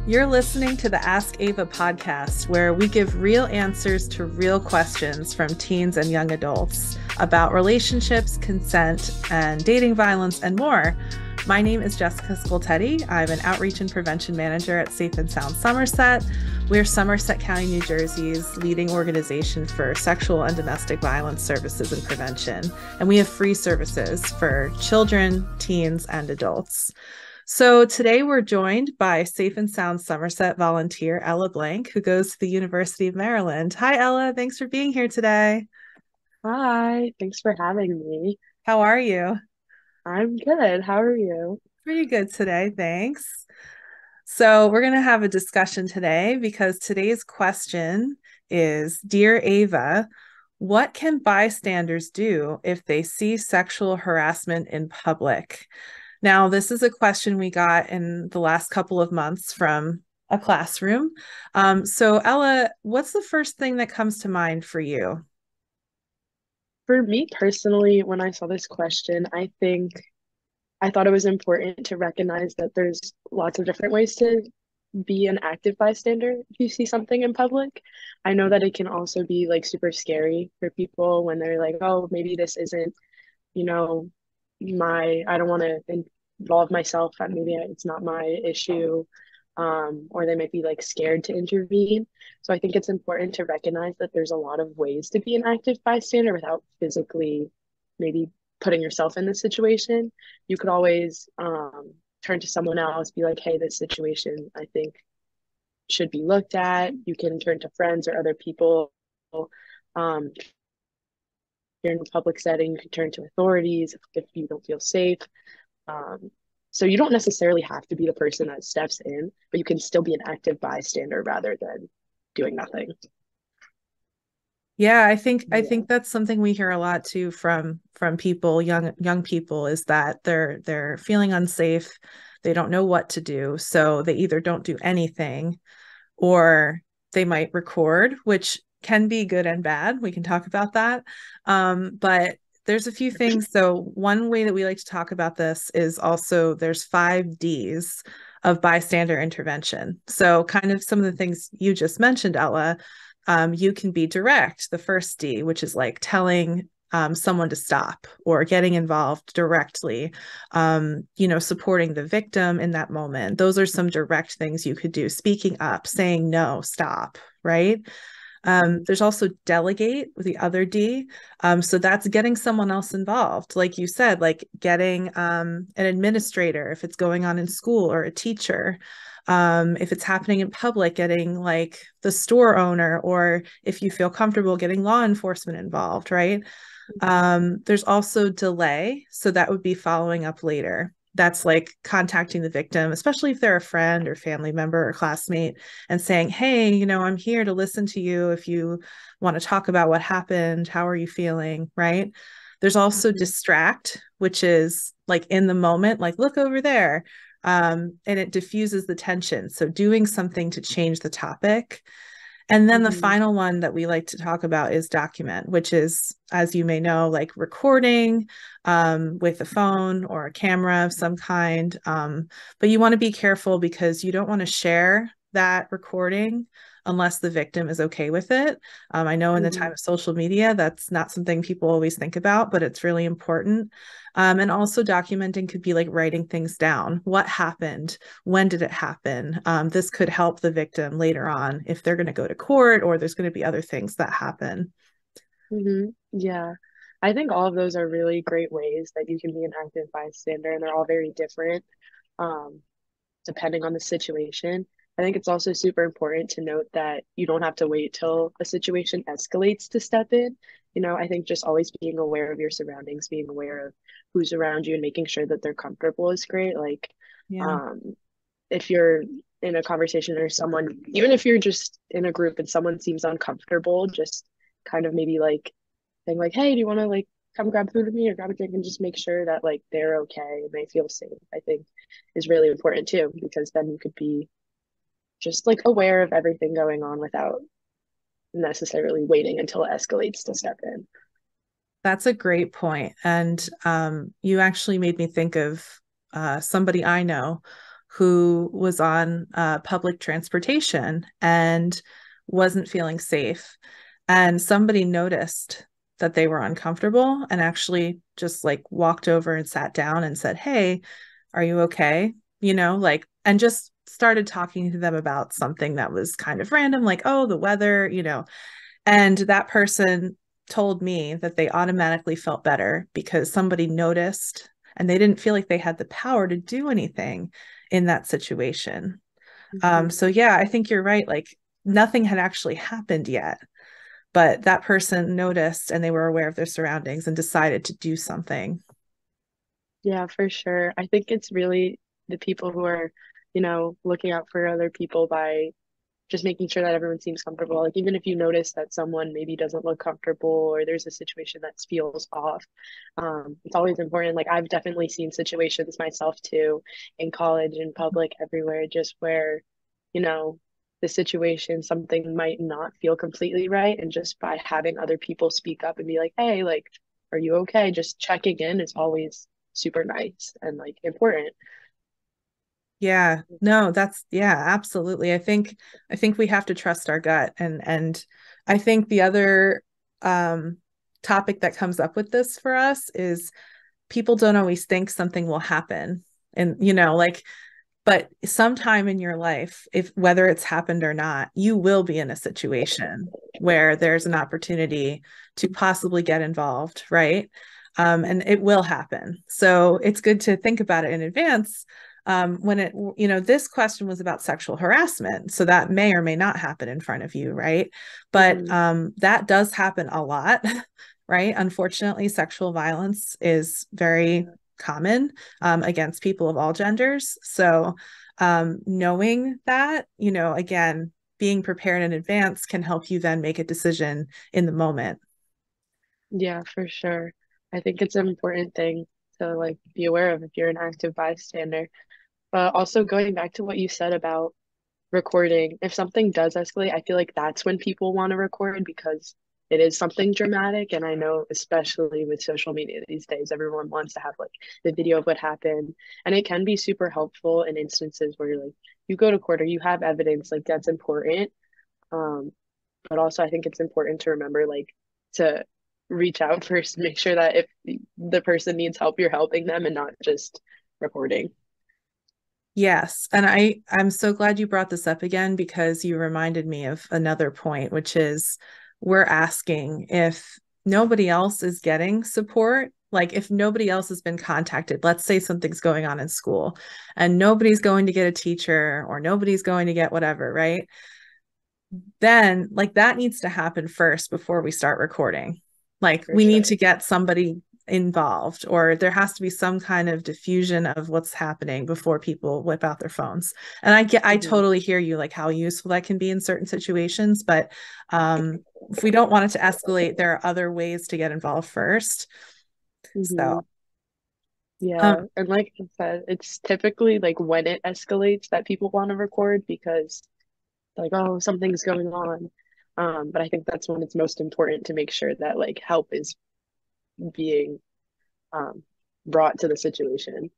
You're listening to the Ask Ava podcast, where we give real answers to real questions from teens and young adults about relationships, consent, and dating violence, and more. My name is Jessica Scoltetti. I'm an outreach and prevention manager at Safe and Sound Somerset. We're Somerset County, New Jersey's leading organization for sexual and domestic violence services and prevention. And we have free services for children, teens, and adults. So today we're joined by Safe and Sound Somerset volunteer Ella Blank, who goes to the University of Maryland. Hi, Ella. Thanks for being here today. Hi, thanks for having me. How are you? I'm good. How are you? Pretty good today, thanks. So we're going to have a discussion today because today's question is, Dear Ava, what can bystanders do if they see sexual harassment in public? Now, this is a question we got in the last couple of months from a classroom. So Ella, what's the first thing that comes to mind for you? For me personally, when I saw this question, I thought it was important to recognize that there's lots of different ways to be an active bystander if you see something in public. I know that it can also be like super scary for people when they're like, oh, maybe this isn't, you know, I don't want to involve myself, maybe it's not my issue, or they might be like scared to intervene. So I think it's important to recognize that there's a lot of ways to be an active bystander without physically maybe putting yourself in this situation. You could always turn to someone else, be like, hey, this situation I think should be looked at. You can turn to friends or other people. Um, you're in a public setting, you can turn to authorities if you don't feel safe. Um, so you don't necessarily have to be the person that steps in, but you can still be an active bystander rather than doing nothing. Yeah, I think Yeah. that's something we hear a lot too from people, young people, is that they're feeling unsafe. They don't know what to do. So they either don't do anything or they might record, which can be good and bad. We can talk about that. But there's a few things. So one way that we like to talk about this is also there's 5 Ds of bystander intervention. So kind of some of the things you just mentioned, Ella, you can be direct, the first D, which is like telling someone to stop or getting involved directly, supporting the victim in that moment. Those are some direct things you could do. Speaking up, saying no, stop, right? There's also delegate with the other D. So that's getting someone else involved. Like you said, like getting an administrator if it's going on in school or a teacher. If it's happening in public, getting like the store owner, or if you feel comfortable getting law enforcement involved, right? There's also delay. So that would be following up later. That's like contacting the victim, especially if they're a friend or family member or classmate, and saying, hey, I'm here to listen to you if you want to talk about what happened. How are you feeling? Right. There's also Mhm. distract, which is like in the moment, like look over there. And it diffuses the tension. So doing something to change the topic. And then the Mhm. final one that we like to talk about is document, which is, as you may know, like recording with a phone or a camera of some kind. But you want to be careful because you don't want to share that recording unless the victim is okay with it. I know in the time Mhm. of social media, that's not something people always think about, but it's really important. And also documenting could be like writing things down. What happened? When did it happen? This could help the victim later on if they're going to go to court or there's going to be other things that happen. Yeah. I think all of those are really great ways that you can be an active bystander, and they're all very different, um, depending on the situation. I think it's also super important to note that you don't have to wait till a situation escalates to step in. I think just always being aware of your surroundings, being aware of who's around you and making sure that they're comfortable is great. Like, Yeah. um, if you're in a conversation or someone, even if you're just in a group and someone seems uncomfortable, just kind of maybe like saying like, hey, do you want to like come grab food with me or grab a drink, and just make sure that like they're okay and they feel safe, I think is really important too, because then you could be just like aware of everything going on without necessarily waiting until it escalates to step in. That's a great point. And you actually made me think of somebody I know who was on public transportation and wasn't feeling safe. And somebody noticed that they were uncomfortable and actually just like walked over and sat down and said, "Hey, are you okay?" Like, and just started talking to them about something that was kind of random, like, oh, the weather. And that person told me that they automatically felt better because somebody noticed and they didn't feel like they had the power to do anything in that situation. Mhm. So yeah, I think you're right. Like nothing had actually happened yet, but that person noticed and they were aware of their surroundings and decided to do something. Yeah, for sure. I think it's really the people who are, looking out for other people by just making sure that everyone seems comfortable. Like even if you notice that someone maybe doesn't look comfortable or there's a situation that feels off, it's always important. Like I've definitely seen situations myself too, in college, in public, everywhere, just where, you know, the situation, something might not feel completely right. And just by having other people speak up and be like, hey, like, are you okay? Just checking in is always super nice and like important. Yeah, no, yeah, absolutely. I think we have to trust our gut, and I think the other um topic that comes up with this for us is people don't always think something will happen. And like, but sometime in your life, if whether it's happened or not, you will be in a situation where there's an opportunity to possibly get involved, right? And it will happen. So it's good to think about it in advance. When this question was about sexual harassment, so that may or may not happen in front of you, right? But Hmm. that does happen a lot, right? Unfortunately, sexual violence is very common against people of all genders. So, knowing that, again, being prepared in advance can help you then make a decision in the moment. Yeah, for sure. I think it's an important thing to like be aware of if you're an active bystander. But also going back to what you said about recording, if something does escalate, I feel like that's when people want to record because it is something dramatic. And I know, especially with social media these days, everyone wants to have like the video of what happened. And it can be super helpful in instances where you're like, you go to court or you have evidence, like that's important. Um, but also I think it's important to remember like to reach out first, make sure that if the person needs help, you're helping them and not just recording. Yes, and I'm so glad you brought this up again because you reminded me of another point, which is we're asking if nobody else is getting support, like if nobody else has been contacted, let's say something's going on in school and nobody's going to get a teacher or nobody's going to get whatever, right? Then like that needs to happen first before we start recording. Like For we need sure. to get somebody involved or there has to be some kind of diffusion of what's happening before people whip out their phones. And I Hmm. totally hear you like how useful that can be in certain situations, but if we don't want it to escalate, there are other ways to get involved first. So Hmm. um Yeah, and like I said, it's typically like when it escalates that people want to record because like, oh, something's going on. But I think that's when it's most important to make sure that like help is being um brought to the situation.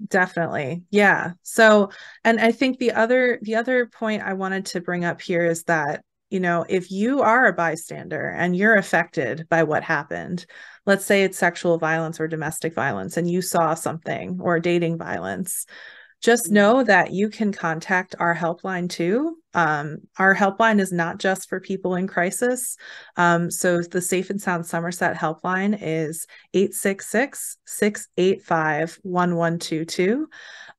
Definitely. Yeah. So, and I think the other point I wanted to bring up here is that, if you are a bystander and you're affected by what happened, let's say it's sexual violence or domestic violence and you saw something or dating violence, just Mhm. know that you can contact our helpline too. Our helpline is not just for people in crisis. So the Safe and Sound Somerset helpline is 866-685-1122.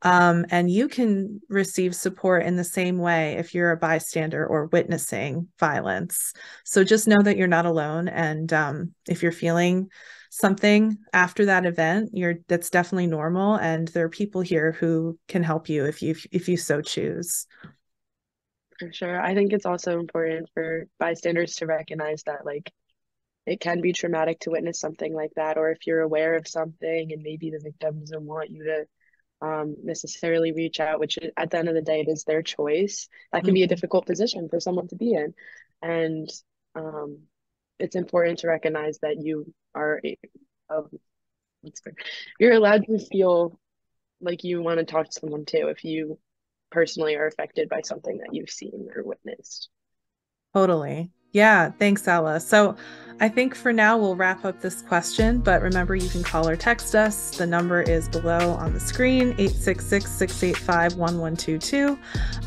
And you can receive support in the same way if you're a bystander or witnessing violence. So just know that you're not alone. And if you're feeling something after that event, that's definitely normal. And there are people here who can help you if you so choose. For sure. I think it's also important for bystanders to recognize that like it can be traumatic to witness something like that, or if you're aware of something and maybe the victim doesn't want you to necessarily reach out, which at the end of the day, it is their choice. That can be a Mhm. difficult position for someone to be in. And um, it's important to recognize that you are, um, what's good, you're allowed to feel like you want to talk to someone too if you personally are affected by something that you've seen or witnessed. Totally. Yeah, thanks, Ella. So I think for now we'll wrap up this question, but remember you can call or text us. The number is below on the screen, 866-685-1122.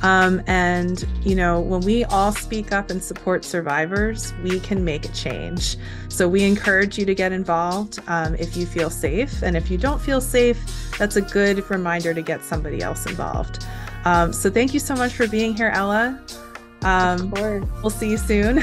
And, you know, when we all speak up and support survivors, we can make a change. So we encourage you to get involved if you feel safe. And if you don't feel safe, that's a good reminder to get somebody else involved. So thank you so much for being here, Ella. Of course. We'll see you soon.